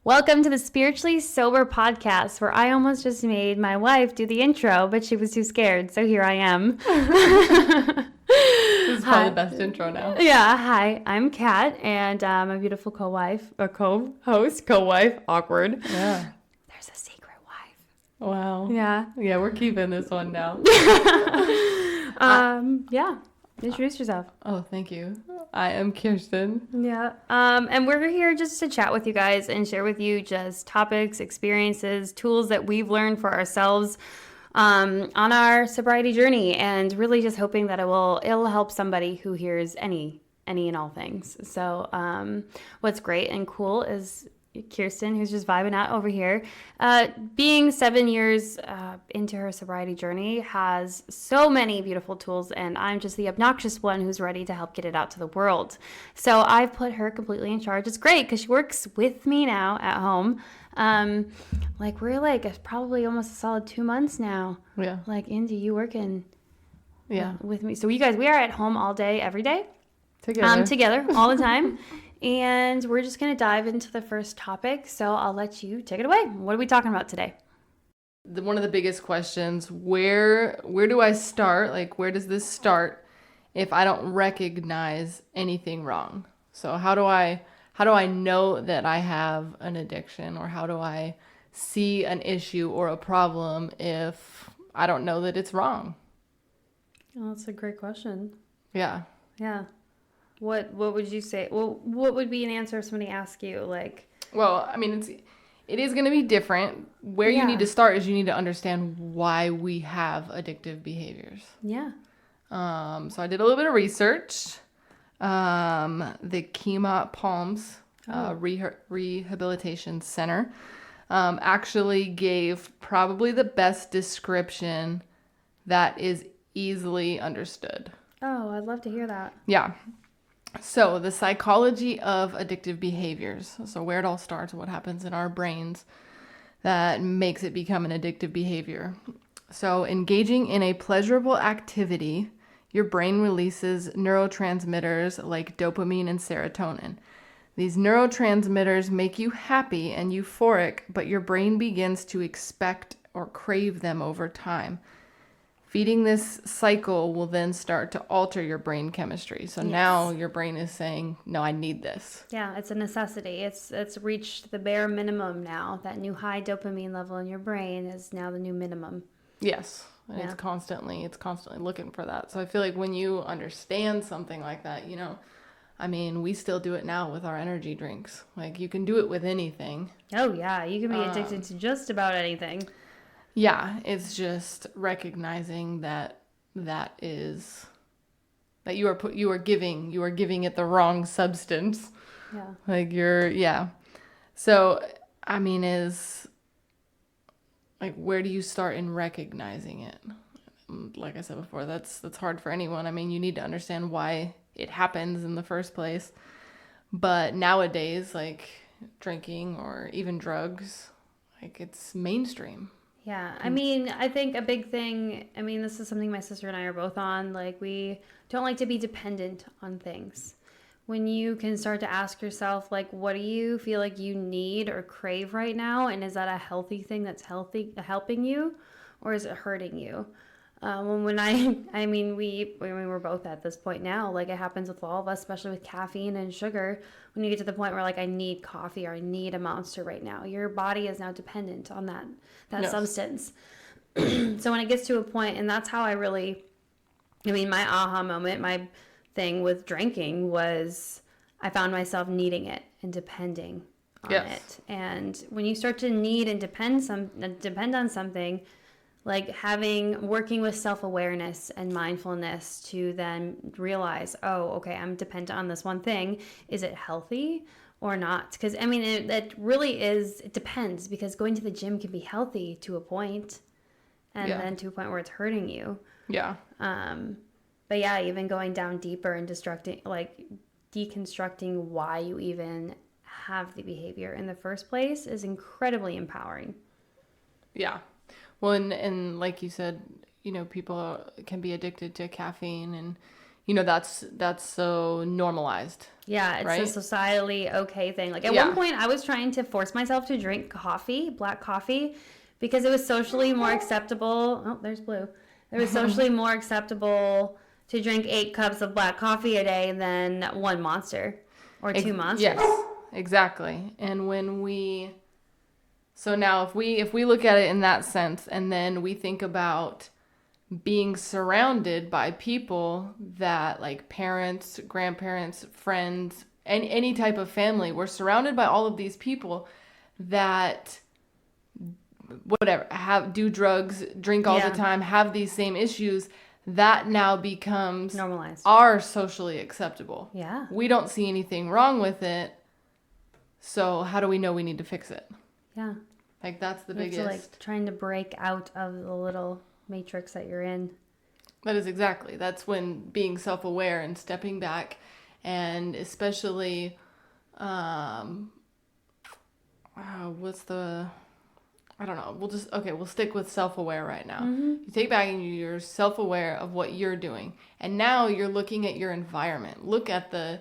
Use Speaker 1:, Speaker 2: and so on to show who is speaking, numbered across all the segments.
Speaker 1: Welcome to the Spiritually Sober Podcast, where I almost just made my wife do the intro, but she was too scared, so here I am.
Speaker 2: This is probably the best intro now.
Speaker 1: Yeah, hi, I'm Kat, and my beautiful co-wife, or co-host, co-wife, awkward.
Speaker 2: Yeah.
Speaker 1: There's a secret wife.
Speaker 2: Wow.
Speaker 1: Yeah.
Speaker 2: Yeah, we're keeping this one now.
Speaker 1: Yeah, introduce yourself.
Speaker 2: Oh, thank you. I am Kyrstyn.
Speaker 1: Yeah. And we're here just to chat with you guys and share with you just topics, experiences, tools that we've learned for ourselves on our sobriety journey, and really just hoping that it'll help somebody who hears any and all things. So what's great and cool is Kyrstyn, who's just vibing out over here, being 7 years into her sobriety journey, has so many beautiful tools, and I'm just the obnoxious one who's ready to help get it out to the world. So I've put her completely in charge. It's great because she works with me now at home. We're probably almost a solid 2 months now.
Speaker 2: Yeah.
Speaker 1: Like, Indy, you working with me. So we are at home all day, every day. Together all the time. And we're just going to dive into the first topic. So I'll let you take it away. What are we talking about today?
Speaker 2: One of the biggest questions, where do I start? Like, where does this start if I don't recognize anything wrong? So how do I know that I have an addiction, or how do I see an issue or a problem if I don't know that it's wrong?
Speaker 1: Oh, that's a great question.
Speaker 2: Yeah.
Speaker 1: Yeah. What would you say? Well, what would be an answer if somebody asked you, like...
Speaker 2: Well, I mean, it is going to be different. Where you need to start is you need to understand why we have addictive behaviors.
Speaker 1: Yeah.
Speaker 2: So I did a little bit of research. The Kemah Palms Rehabilitation Center actually gave probably the best description that is easily understood.
Speaker 1: Oh, I'd love to hear that.
Speaker 2: Yeah. So the psychology of addictive behaviors. So where it all starts, what happens in our brains that makes it become an addictive behavior. So engaging in a pleasurable activity, your brain releases neurotransmitters like dopamine and serotonin. These neurotransmitters make you happy and euphoric, but your brain begins to expect or crave them over time. Feeding this cycle will then start to alter your brain chemistry. So now your brain is saying, no, I need this.
Speaker 1: Yeah, it's a necessity. It's reached the bare minimum now. That new high dopamine level in your brain is now the new minimum.
Speaker 2: Yes. And it's constantly looking for that. So I feel like when you understand something like that, I mean, we still do it now with our energy drinks. Like, you can do it with anything.
Speaker 1: Oh, yeah. You can be addicted to just about anything.
Speaker 2: Yeah, it's just recognizing that you are giving it the wrong substance.
Speaker 1: Yeah.
Speaker 2: So, I mean, is like, where do you start in recognizing it? Like I said before, that's hard for anyone. I mean, you need to understand why it happens in the first place. But nowadays, like drinking or even drugs, like, it's mainstream.
Speaker 1: Yeah, I mean, I think a big thing, this is something my sister and I are both on, like, we don't like to be dependent on things. When you can start to ask yourself, like, what do you feel like you need or crave right now? And is that a healthy thing that's helping you, or is it hurting you? We're both at this point now. Like, it happens with all of us, especially with caffeine and sugar. When you get to the point where, like, I need coffee or I need a Monster right now, your body is now dependent on that substance. So when it gets to a point, and that's how my aha moment, my thing with drinking was I found myself needing it and depending on it. And when you start to need and depend on something, like working with self-awareness and mindfulness to then realize, oh, okay, I'm dependent on this one thing. Is it healthy or not? Because, it really is, it depends, because going to the gym can be healthy to a point, and then to a point where it's hurting you.
Speaker 2: Yeah.
Speaker 1: But yeah, even going down deeper and deconstructing why you even have the behavior in the first place is incredibly empowering.
Speaker 2: Yeah. Well, and like you said, people can be addicted to caffeine, and that's so normalized.
Speaker 1: Yeah, it's
Speaker 2: right?
Speaker 1: a societally okay thing. Like at
Speaker 2: Yeah.
Speaker 1: one point I was trying to force myself to drink coffee, black coffee, because it was socially more acceptable. Oh, there's Blue. It was socially more acceptable to drink 8 cups of black coffee a day than 1 Monster or 2 Monsters.
Speaker 2: Yes, exactly. And so now if we look at it in that sense, and then we think about being surrounded by people that, like, parents, grandparents, friends, and any type of family, we're surrounded by all of these people that do drugs, drink all the time, have these same issues. That now becomes
Speaker 1: normalized,
Speaker 2: are socially acceptable.
Speaker 1: Yeah.
Speaker 2: We don't see anything wrong with it. So how do we know we need to fix it?
Speaker 1: Yeah.
Speaker 2: Like, that's the biggest.
Speaker 1: To, like, trying to break out of the little matrix that you're in.
Speaker 2: That is exactly. That's when being self-aware and stepping back, and especially, I don't know. We'll stick with self-aware right now.
Speaker 1: Mm-hmm.
Speaker 2: You take back and you're self-aware of what you're doing. And now you're looking at your environment. Look at the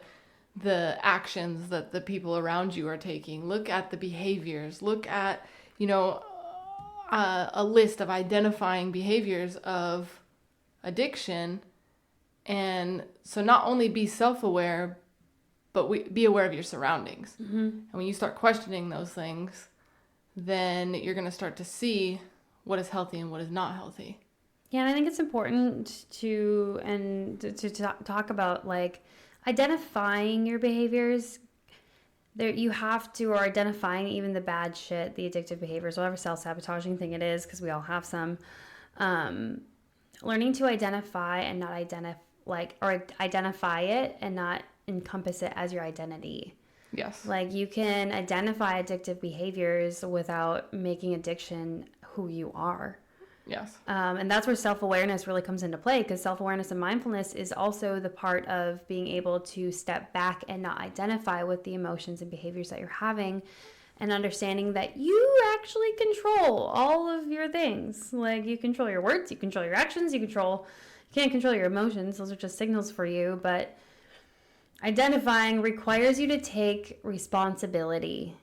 Speaker 2: actions that the people around you are taking. Look at the behaviors. Look at, a list of identifying behaviors of addiction. And so not only be self-aware, but be aware of your surroundings.
Speaker 1: Mm-hmm.
Speaker 2: And when you start questioning those things, then you're going to start to see what is healthy and what is not healthy.
Speaker 1: Yeah, and I think it's important to talk about, like, identifying your behaviors. You have to, or identifying even the bad shit, the addictive behaviors, whatever self-sabotaging thing it is, because we all have some. Learning to identify and not identify it and not encompass it as your identity.
Speaker 2: Yes.
Speaker 1: Like, you can identify addictive behaviors without making addiction who you are.
Speaker 2: Yes.
Speaker 1: And that's where self-awareness really comes into play, because self-awareness and mindfulness is also the part of being able to step back and not identify with the emotions and behaviors that you're having, and understanding that you actually control all of your things. Like, you control your words, you control your actions, you can't control your emotions. Those are just signals for you, but identifying requires you to take responsibility.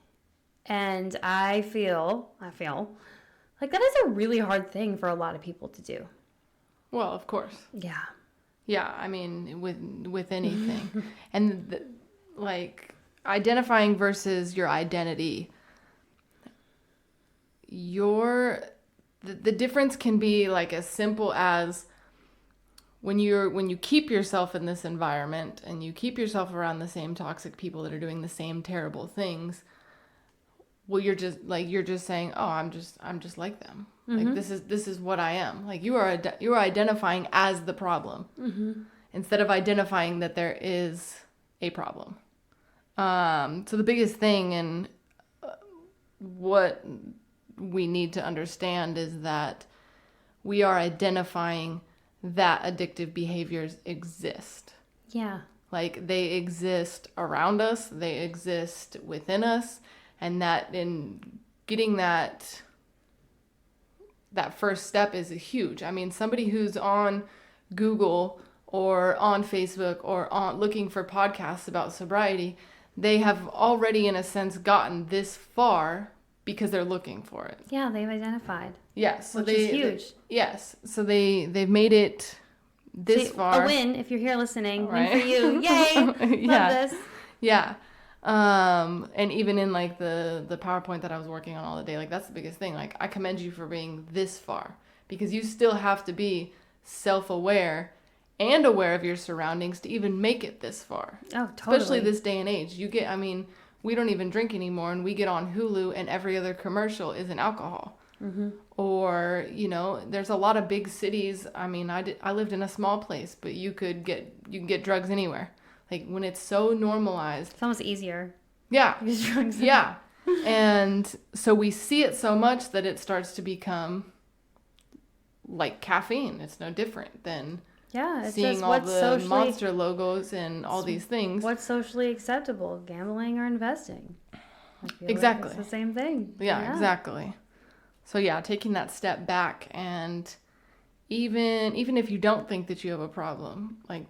Speaker 1: And I feel like that is a really hard thing for a lot of people to do.
Speaker 2: Well, of course.
Speaker 1: Yeah.
Speaker 2: Yeah, I mean, with anything. And, like, identifying versus your identity. The difference can be, like, as simple as when you keep yourself in this environment and you keep yourself around the same toxic people that are doing the same terrible things, well, you're just saying, oh, I'm just like them. Mm-hmm. Like, this is what I am. Like, you are identifying as the problem, mm-hmm. instead of identifying that there is a problem. So the biggest thing, and what we need to understand, is that we are identifying that addictive behaviors exist. Yeah. Like, they exist around us, they exist within us, and that in getting that first step is huge. I mean, somebody who's on Google or on Facebook or looking for podcasts about sobriety, they have already, in a sense, gotten this far because they're looking for it.
Speaker 1: Yeah, they've identified.
Speaker 2: Yes.
Speaker 1: Which is huge.
Speaker 2: Yes. So they've made it this far.
Speaker 1: A win, if you're here listening. Right? Win for you. Yay! Love this.
Speaker 2: Yeah. And even in, like, the PowerPoint that I was working on all the day, like, that's the biggest thing. Like, I commend you for being this far, because you still have to be self-aware and aware of your surroundings to even make it this far. Oh, totally. Especially this day and age. We don't even drink anymore, and we get on Hulu and every other commercial is an alcohol. Mm-hmm. Or, there's a lot of big cities. I mean, I lived in a small place, but you can get drugs anywhere. Like, when it's so normalized.
Speaker 1: It's almost easier.
Speaker 2: Yeah. Yeah. And so we see it so much that it starts to become like caffeine. It's no different than seeing all the Monster logos and all these things.
Speaker 1: What's socially acceptable? Gambling or investing? I feel
Speaker 2: exactly.
Speaker 1: Like it's the same thing.
Speaker 2: Yeah, exactly. So yeah, taking that step back, and even if you don't think that you have a problem, like,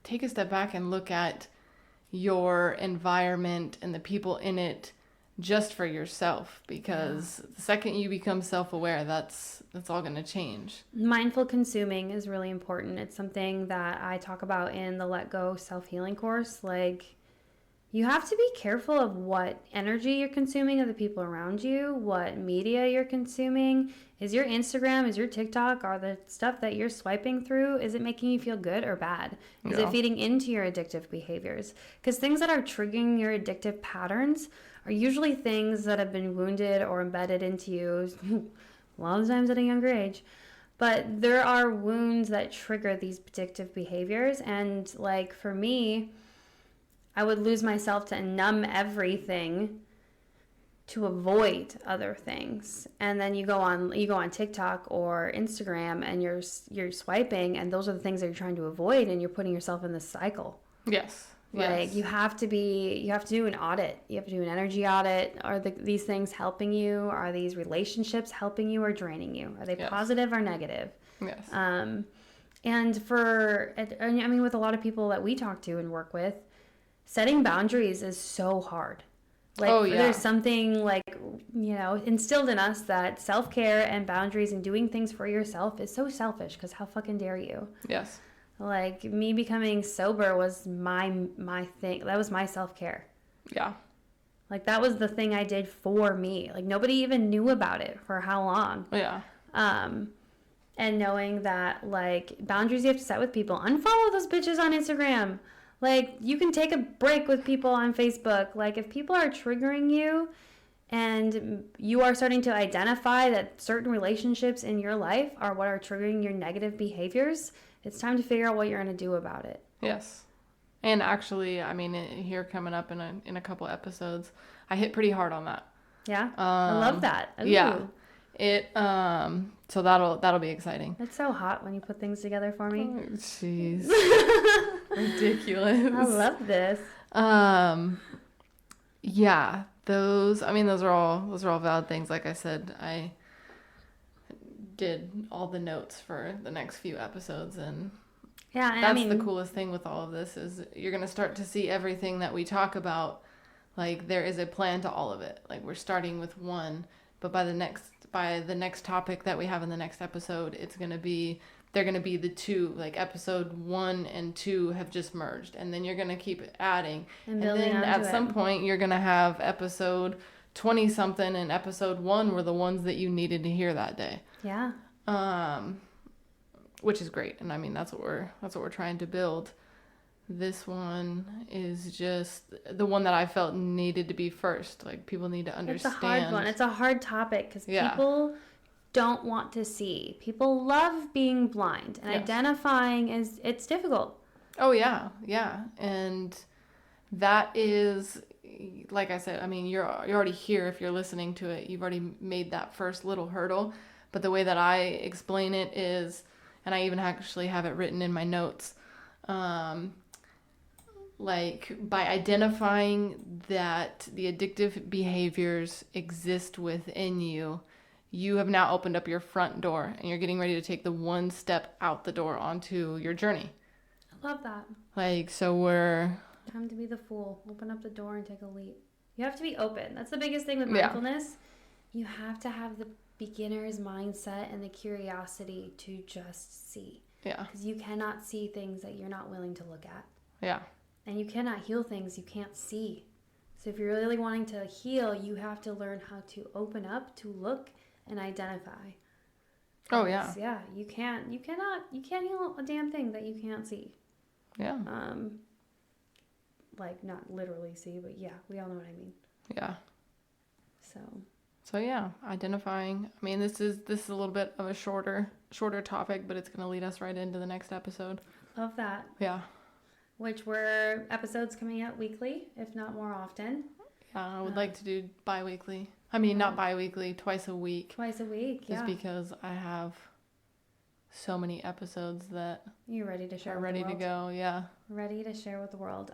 Speaker 2: take a step back and look at your environment and the people in it just for yourself, because the second you become self-aware, that's all going to change.
Speaker 1: Mindful consuming is really important. It's something that I talk about in the Let Go self-healing course. Like, you have to be careful of what energy you're consuming of the people around you, what media you're consuming. Is your Instagram, is your TikTok, are the stuff that you're swiping through, is it making you feel good or bad? Is it feeding into your addictive behaviors? Because things that are triggering your addictive patterns are usually things that have been wounded or embedded into you a lot of times at a younger age. But there are wounds that trigger these addictive behaviors. And like for me, I would lose myself to numb everything to avoid other things. And then you go on TikTok or Instagram and you're swiping, and those are the things that you're trying to avoid, and you're putting yourself in this cycle.
Speaker 2: Yes.
Speaker 1: Like you have to do an audit. You have to do an energy audit. Are these things helping you? Are these relationships helping you or draining you? Are they positive or negative?
Speaker 2: Yes.
Speaker 1: And with a lot of people that we talk to and work with, setting boundaries is so hard. Like there's something like, instilled in us that self-care and boundaries and doing things for yourself is so selfish, because how fucking dare you?
Speaker 2: Yes.
Speaker 1: Like, me becoming sober was my thing. That was my self-care.
Speaker 2: Yeah.
Speaker 1: Like, that was the thing I did for me. Like, nobody even knew about it for how long.
Speaker 2: Yeah.
Speaker 1: And knowing that, like, boundaries you have to set with people. Unfollow those bitches on Instagram. Like, you can take a break with people on Facebook. Like, if people are triggering you and you are starting to identify that certain relationships in your life are what are triggering your negative behaviors, it's time to figure out what you're going to do about it.
Speaker 2: Yes. And actually, here coming up in a couple episodes, I hit pretty hard on that.
Speaker 1: Yeah? I love that. Ooh.
Speaker 2: Yeah. It, so that'll be exciting.
Speaker 1: It's so hot when you put things together for me.
Speaker 2: Oh, jeez. Ridiculous.
Speaker 1: I love this.
Speaker 2: Yeah, those are all valid things. Like I said, I did all the notes for the next few episodes, and that's the coolest thing with all of this is you're going to start to see everything that we talk about. Like, there is a plan to all of it. Like, we're starting with one, but by the next topic that we have in the next episode, they're going to be the two. Like, episode 1 and 2 have just merged, and then you're going to keep adding, and then at some point you're going to have episode 20 something, and episode 1 were the ones that you needed to hear that day.
Speaker 1: Yeah.
Speaker 2: Which is great, and that's what we're trying to build. This one is just the one that I felt needed to be first. Like, people need to understand.
Speaker 1: It's a hard one. It's a hard topic because people don't want to see. People love being blind, and identifying it's difficult.
Speaker 2: Oh yeah, yeah, and that is, like I said, you're already here if you're listening to it. You've already made that first little hurdle. But the way that I explain it is, and I even actually have it written in my notes, like, by identifying that the addictive behaviors exist within you, you have now opened up your front door, and you're getting ready to take the one step out the door onto your journey.
Speaker 1: I love that.
Speaker 2: Like, so we're...
Speaker 1: Time to be the fool. Open up the door and take a leap. You have to be open. That's the biggest thing with mindfulness. Yeah. You have to have the beginner's mindset and the curiosity to just see.
Speaker 2: Yeah.
Speaker 1: Because you cannot see things that you're not willing to look at.
Speaker 2: Yeah.
Speaker 1: And you cannot heal things you can't see. So if you're really wanting to heal, you have to learn how to open up, to look and identify.
Speaker 2: Oh yeah.
Speaker 1: Yeah, you can't heal a damn thing that you can't see.
Speaker 2: Yeah.
Speaker 1: Like, not literally see, but yeah, we all know what I mean.
Speaker 2: Yeah.
Speaker 1: So
Speaker 2: yeah, identifying. This is a little bit of a shorter topic, but it's going to lead us right into the next episode.
Speaker 1: Love that.
Speaker 2: Yeah.
Speaker 1: Which were episodes coming out weekly, if not more often.
Speaker 2: Yeah, I would like to do bi-weekly. Not bi-weekly, twice a week.
Speaker 1: Twice a week, yeah.
Speaker 2: Just because I have so many episodes that
Speaker 1: you're ready to share.
Speaker 2: Are ready to go, yeah.
Speaker 1: Ready to share with the world.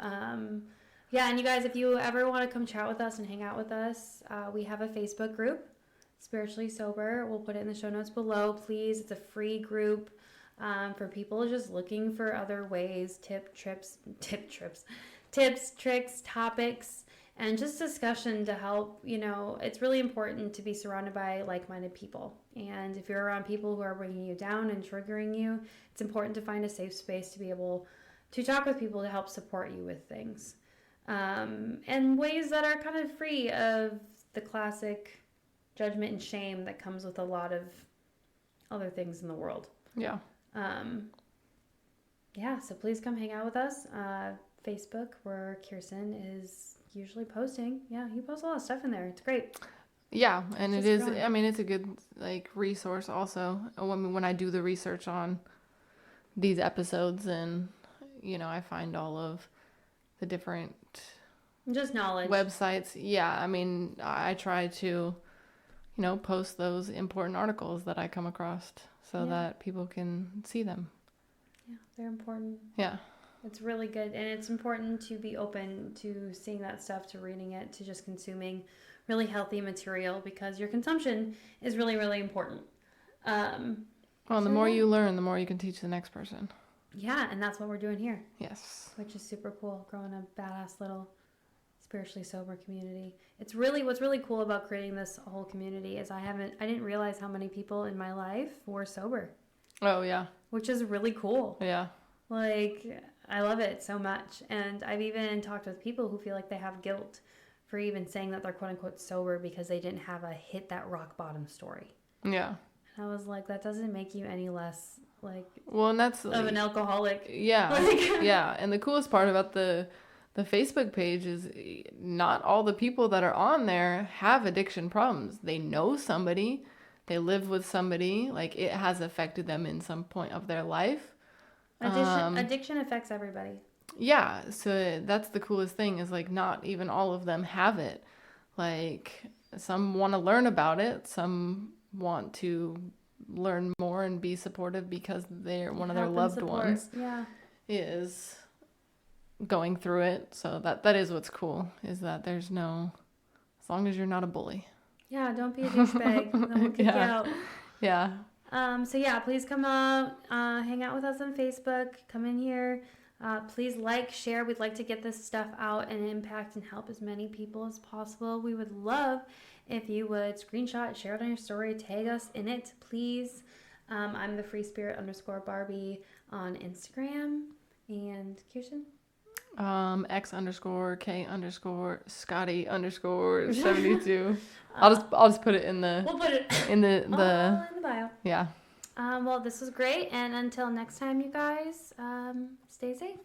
Speaker 1: Yeah, and you guys, if you ever want to come chat with us and hang out with us, we have a Facebook group, Spiritually Sober. We'll put it in the show notes below, please. It's a free group. for people just looking for other ways, tips, tricks, topics, and just discussion to help. It's really important to be surrounded by like-minded people. And if you're around people who are bringing you down and triggering you, it's important to find a safe space to be able to talk with people to help support you with things. And ways that are kind of free of the classic judgment and shame that comes with a lot of other things in the world.
Speaker 2: Yeah.
Speaker 1: So please come hang out with us. Facebook, where Kyrstyn is usually posting. Yeah, he posts a lot of stuff in there. It's great.
Speaker 2: Yeah, and it is, I mean, it's a good, resource also. When I do the research on these episodes and, I find all of the different...
Speaker 1: Just knowledge.
Speaker 2: Websites. Yeah, I mean, I try to, post those important articles that I come across so that people can see them.
Speaker 1: Yeah, they're important.
Speaker 2: Yeah.
Speaker 1: It's really good. And it's important to be open to seeing that stuff, to reading it, to just consuming really healthy material, because your consumption is really, really important.
Speaker 2: The more you learn, the more you can teach the next person.
Speaker 1: Yeah, and that's what we're doing here.
Speaker 2: Yes.
Speaker 1: Which is super cool, growing a badass little spiritually sober community. It's really, what's really cool about creating this whole community is I didn't realize how many people in my life were sober.
Speaker 2: Oh, yeah.
Speaker 1: Which is really cool.
Speaker 2: Yeah.
Speaker 1: I love it so much. And I've even talked with people who feel like they have guilt for even saying that they're quote unquote sober because they didn't have a hit that rock bottom story.
Speaker 2: Yeah.
Speaker 1: And I was like, that doesn't make you any less
Speaker 2: and that's
Speaker 1: of an alcoholic.
Speaker 2: Yeah. Yeah. And the coolest part about the Facebook page is not all the people that are on there have addiction problems. They know somebody, they live with somebody, it has affected them in some point of their life.
Speaker 1: Addiction affects everybody.
Speaker 2: Yeah, so that's the coolest thing is not even all of them have it. Some want to learn about it, some want to learn more and be supportive because one of their loved ones is going through it. So that is what's cool, is that there's no, as long as you're not a bully.
Speaker 1: Yeah, don't be a douchebag. Then we'll kick you out.
Speaker 2: Yeah.
Speaker 1: Please come out, hang out with us on Facebook, come in here. Please share. We'd like to get this stuff out and impact and help as many people as possible. We would love if you would screenshot, share it on your story, tag us in it, please. I'm the freespirit_Barbie on Instagram. And Kyrstyn?
Speaker 2: X_K_Scotty_72. I'll just put it in the.
Speaker 1: We'll put it
Speaker 2: in the
Speaker 1: in the bio.
Speaker 2: Yeah.
Speaker 1: Well, this was great, and until next time, you guys, stay safe.